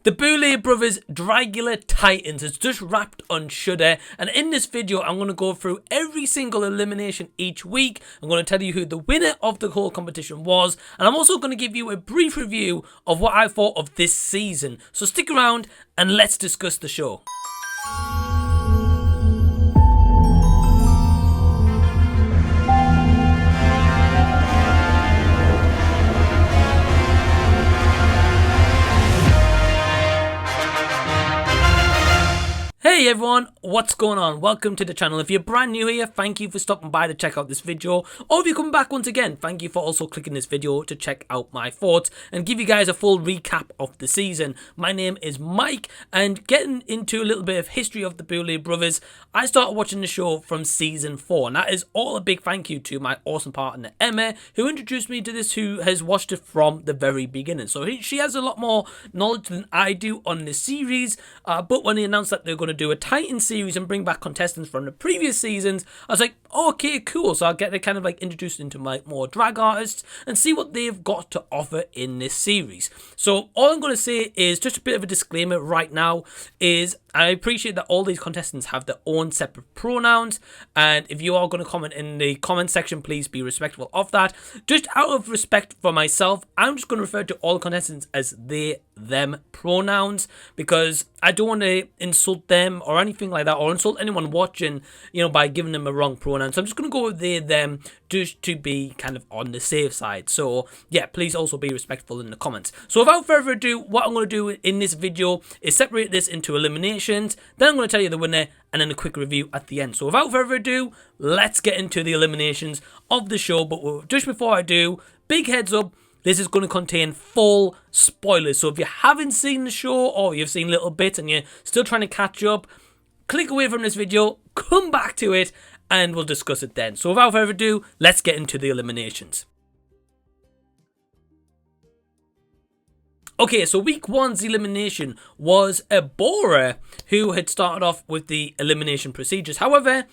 The Boulet Brothers Dragula Titans has just wrapped on Shudder, and in this video I'm going to go through every single elimination each week. I'm going to tell you who the winner of the whole competition was, and I'm also going to give you a brief review of what I thought of this season. So stick around and let's discuss the show. Hey everyone, what's going on? Welcome to the channel. If you're brand new here, thank you for stopping by to check out this video. Or if you come back once again, thank you for also clicking this video to check out my thoughts and give you guys a full recap of the season. My name is Mike, and getting into a little bit of history of the Boulet Brothers, I started watching the show from season 4, and that is all a big thank you to my awesome partner Emma, who introduced me to this, who has watched it from the very beginning. So she has a lot more knowledge than I do on this series, but when they announced that they're going to do a Titan series and bring back contestants from the previous seasons, I was like, okay, cool. So I'll get to kind of like introduced into my more drag artists and see what they've got to offer in this series. So all I'm going to say is just a bit of a disclaimer right now is I appreciate that all these contestants have their own separate pronouns, and if you are going to comment in the comment section, please be respectful of that. Just out of respect for myself, I'm just going to refer to all contestants as they, them pronouns, because I don't want to insult them or anything like that, or insult anyone watching, you know, by giving them a wrong pronoun. So I'm just going to go with they, them, just to be kind of on the safe side. So yeah, please also be respectful in the comments. So without further ado, what I'm going to do in this video is separate this into eliminations. Then I'm going to tell you the winner and then a quick review at the end. So without further ado, let's get into the eliminations of the show. But just before I do, big heads up, this is going to contain full spoilers. So if you haven't seen the show or you've seen little bits and you're still trying to catch up, click away from this video, come back to it, and we'll discuss it then. So without further ado, let's get into the eliminations. Okay, so week one's elimination was a Bora who had started off with the elimination procedures. However,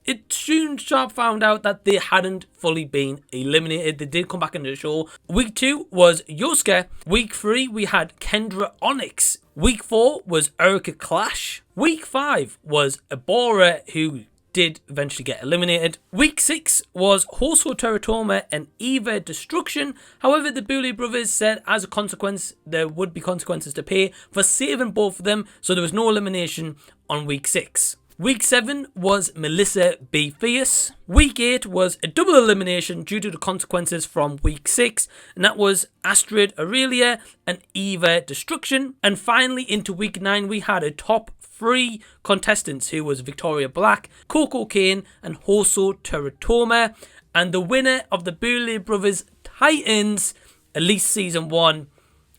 it soon sharp found out that they hadn't fully been eliminated. They did come back into the show. Week 2 was Yovska. Week 3 we had Kendra Onyx. Week 4 was Erica Clash. Week 5 was a Bora who did eventually get eliminated. Week 6 was Hoso Teratoma and Eva Destruction. However, the Boulet Brothers said as a consequence there would be consequences to pay for saving both of them, so there was no elimination on week 6. Week 7 was Melissa Befierce. Week 8 was a double elimination due to the consequences from week 6, and that was Astrid Aurelia and Eva Destruction. And finally into week 9 we had a top 3 contestants, who was Victoria Black, Coco Kane and Hoso Teratoma. And the winner of the Boulet Brothers Titans, at least season 1,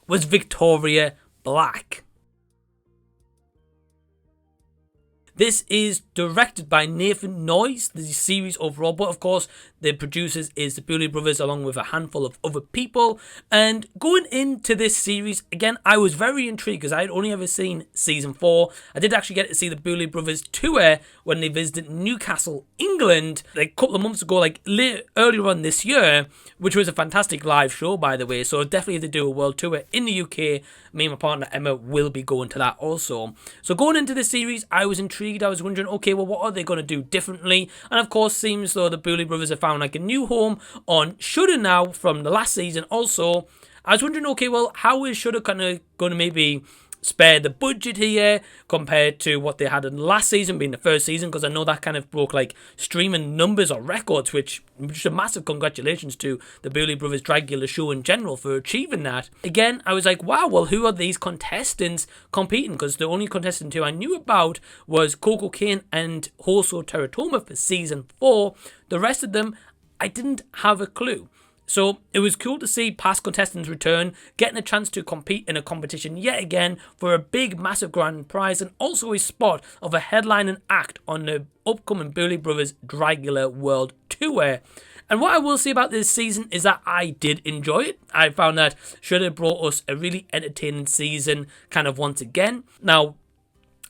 was Victoria Black. This is directed by Nathan Noyes, the series overall, but of course the producers is the Boulet Brothers along with a handful of other people. And going into this series, again, I was very intrigued because I had only ever seen season 4. I did actually get to see the Boulet Brothers tour when they visited Newcastle, England, like a couple of months ago, like earlier on this year, which was a fantastic live show, by the way. So definitely to do a world tour in the UK. Me and my partner Emma will be going to that also. So going into this series, I was intrigued. I was wondering, okay, well, what are they going to do differently? And of course, seems though the Boulet Brothers have found like a new home on Shudder now from the last season. Also, I was wondering, okay, well, how is Shudder kind of going to maybe spare the budget here compared to what they had in the last season, being the first season, because I know that kind of broke like streaming numbers or records, which just a massive congratulations to the Boulet Brothers Dragula show in general for achieving that. Again, I was like, wow, well, who are these contestants competing? Because the only contestant who I knew about was Coco Kane and Hoso Teratoma for season 4. The rest of them, I didn't have a clue. So it was cool to see past contestants return, getting a chance to compete in a competition yet again for a big, massive grand prize, and also a spot of a headlining act on the upcoming Boulet Brothers Dragula World Tour. And what I will say about this season is that I did enjoy it. I found that Shudder brought us a really entertaining season kind of once again. Now,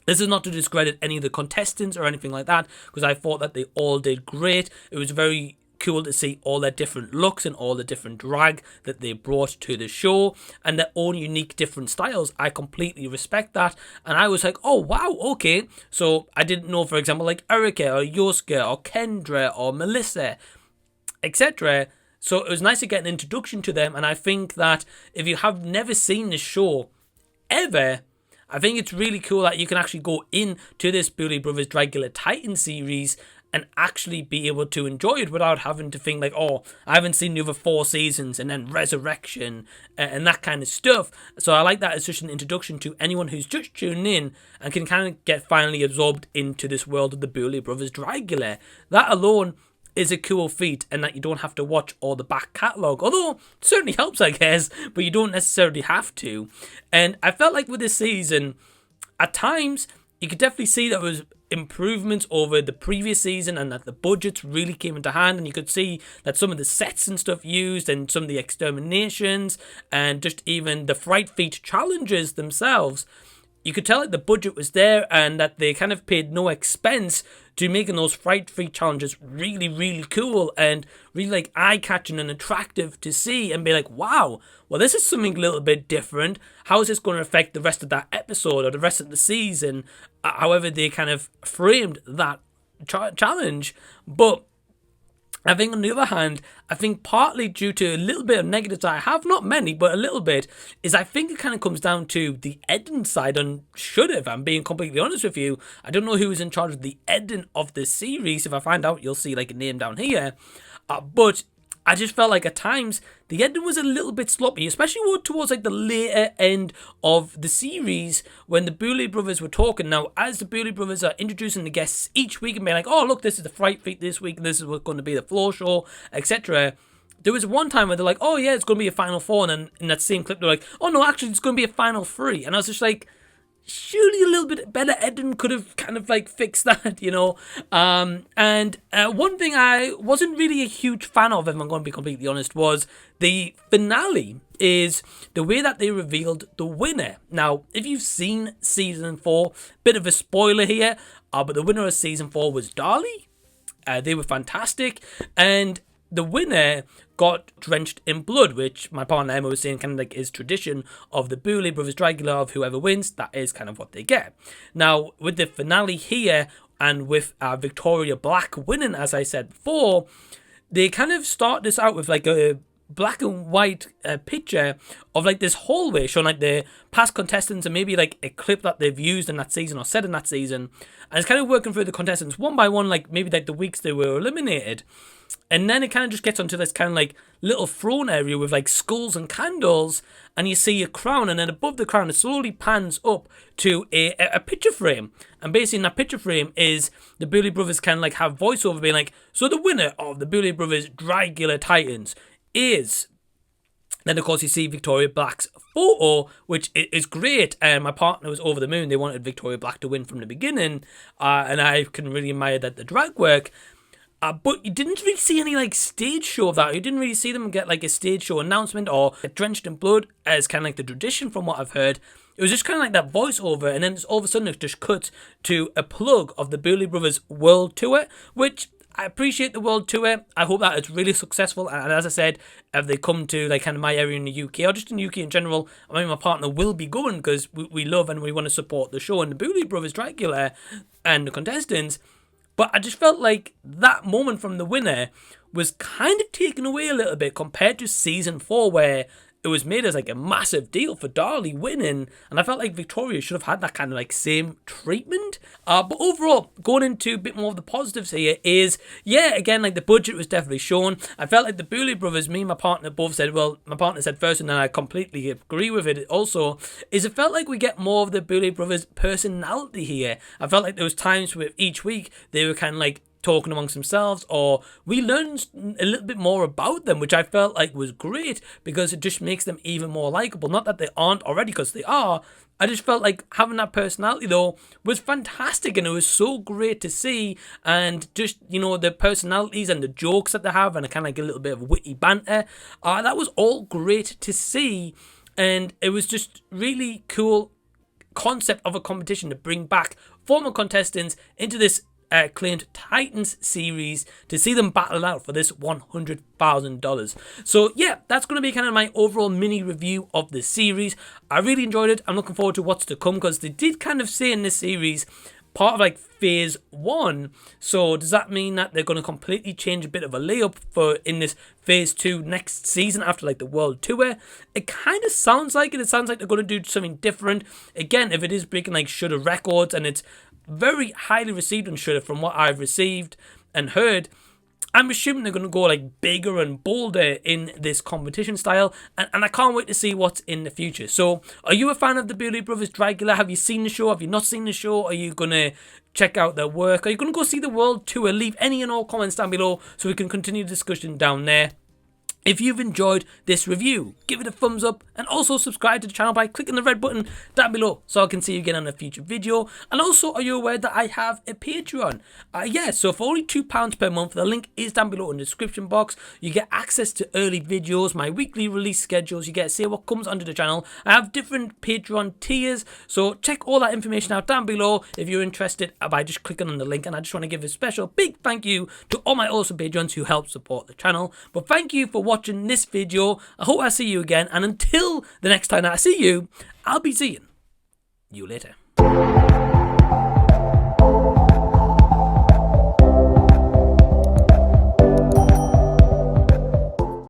this is not to discredit any of the contestants or anything like that, because I thought that they all did great. It was very cool to see all their different looks and all the different drag that they brought to the show and their own unique different styles. I completely respect that, and I was like, oh wow, okay. So I didn't know, for example, like Erica or Yovska or Kendra or Melissa, etc. So it was nice to get an introduction to them, and I think that if you have never seen the show ever, I think it's really cool that you can actually go into this Boulet Brothers Dragula Titan series and actually be able to enjoy it without having to think like, oh, I haven't seen the other 4 seasons and then Resurrection and that kind of stuff. So I like that as just an introduction to anyone who's just tuning in and can kind of get finally absorbed into this world of the Boulet Brothers Dragula. That alone is a cool feat, and that you don't have to watch all the back catalogue, although it certainly helps, I guess, but you don't necessarily have to. And I felt like with this season, at times, you could definitely see that there was improvements over the previous season and that the budgets really came into hand, and you could see that some of the sets and stuff used and some of the exterminations and just even the Fright Feet challenges themselves, you could tell that the budget was there and that they kind of paid no expense to making those Fright Feet challenges really, really cool and really like eye-catching and attractive to see and be like, wow, well, this is something a little bit different. How is this going to affect the rest of that episode or the rest of the season? However they kind of framed that challenge. But I think on the other hand, I think partly due to a little bit of negatives I have, not many, but a little bit, is I think it kind of comes down to the editing side on Shudder, if I'm being completely honest with you. I don't know who is in charge of the editing of this series. If I find out, you'll see like a name down here. But I just felt like at times the editing was a little bit sloppy, especially towards like the later end of the series when the Boulet Brothers were talking. Now, as the Boulet Brothers are introducing the guests each week and being like, oh, look, this is the Fright Feet this week, and this is what's going to be the floor show, etc. There was one time where they're like, oh, yeah, it's going to be a Final 4, and then in that same clip, they're like, oh, no, actually, it's going to be a Final 3. And I was just like, surely a little bit better editing could have kind of like fixed that, you know. And one thing I wasn't really a huge fan of, if I'm going to be completely honest, was the finale is the way that they revealed the winner. Now, if you've seen season 4, bit of a spoiler here, but the winner of season 4 was Darlie. They were fantastic, and the winner got drenched in blood, which my partner Emma was saying kind of like is tradition of the Boulet Brothers Dragula, of whoever wins, that is kind of what they get. Now, with the finale here, and with Victoria Black winning, as I said before, they kind of start this out with like a black and white picture of like this hallway showing like the past contestants and maybe like a clip that they've used in that season or said in that season, and it's kind of working through the contestants one by one, like maybe like the weeks they were eliminated. And then it kind of just gets onto this kind of like little throne area with like skulls and candles, and you see a crown, and then above the crown it slowly pans up to a picture frame, and basically in that picture frame is the Boulet Brothers kind of like have voiceover being like, so the winner of the Boulet Brothers Dragula Titans is... Then, of course, you see Victoria Black's photo, which is great. My partner was over the moon. They wanted Victoria Black to win from the beginning, and I can really admire that the drag work. But you didn't really see any like stage show of that. You didn't really see them get like a stage show announcement or get drenched in blood as kind of like the tradition from what I've heard. It was just kind of like that voiceover, and then all of a sudden it just cuts to a plug of the Boulet Brothers World Tour, which I appreciate the World Tour. I hope that it's really successful, and as I said, if they come to like kind of my area in the UK or just in the UK in general, I mean my partner will be going because we love and we want to support the show and the Boulet Brothers Dragula and the contestants. But I just felt like that moment from the winner was kind of taken away a little bit compared to season 4, where it was made as like a massive deal for Darlie winning, and I felt like Victoria should have had that kind of like same treatment. But overall, going into a bit more of the positives here is, yeah, again, like the budget was definitely shown. I felt like the Boulet Brothers, me and my partner both said, well, my partner said first, and then I completely agree with it also, is it felt like we get more of the Boulet Brothers personality here. I felt like there was times with each week they were kind of like talking amongst themselves, or we learned a little bit more about them, which I felt like was great because it just makes them even more likable. Not that they aren't already, because they are. I just felt like having that personality though was fantastic, and it was so great to see. And just, you know, the personalities and the jokes that they have, and kind of like a little bit of witty banter, that was all great to see. And it was just really cool concept of a competition to bring back former contestants into this acclaimed Titans series to see them battle out for this $100,000. So yeah, that's going to be kind of my overall mini review of the series. I really enjoyed it. I'm looking forward to what's to come, because they did kind of say in this series, part of like phase 1, so does that mean that they're going to completely change a bit of a layup for in this phase 2 next season after like the world tour? It kind of sounds like it sounds like they're going to do something different. Again, if it is breaking like Shudder records, and it's very highly received on Shudder from what I've received and heard, I'm assuming they're going to go like bigger and bolder in this competition style, and I can't wait to see what's in the future. So, are you a fan of the Boulet Brothers Dragula? Have you seen the show? Have you not seen the show? Are you going to check out their work? Are you going to go see the world tour? Leave any and all comments down below so we can continue the discussion down there. If you've enjoyed this review, give it a thumbs up, and also subscribe to the channel by clicking the red button down below so I can see you again on a future video. And also, are you aware that I have a Patreon? So for only £2 per month, the link is down below in the description box. You get access to early videos, my weekly release schedules, you get to see what comes onto the channel. I have different Patreon tiers, so check all that information out down below if you're interested by just clicking on the link. And I just want to give a special big thank you to all my awesome patrons who help support the channel. But thank you for watching this video. I hope I see you again, and until the next time that I see you, I'll be seeing you later.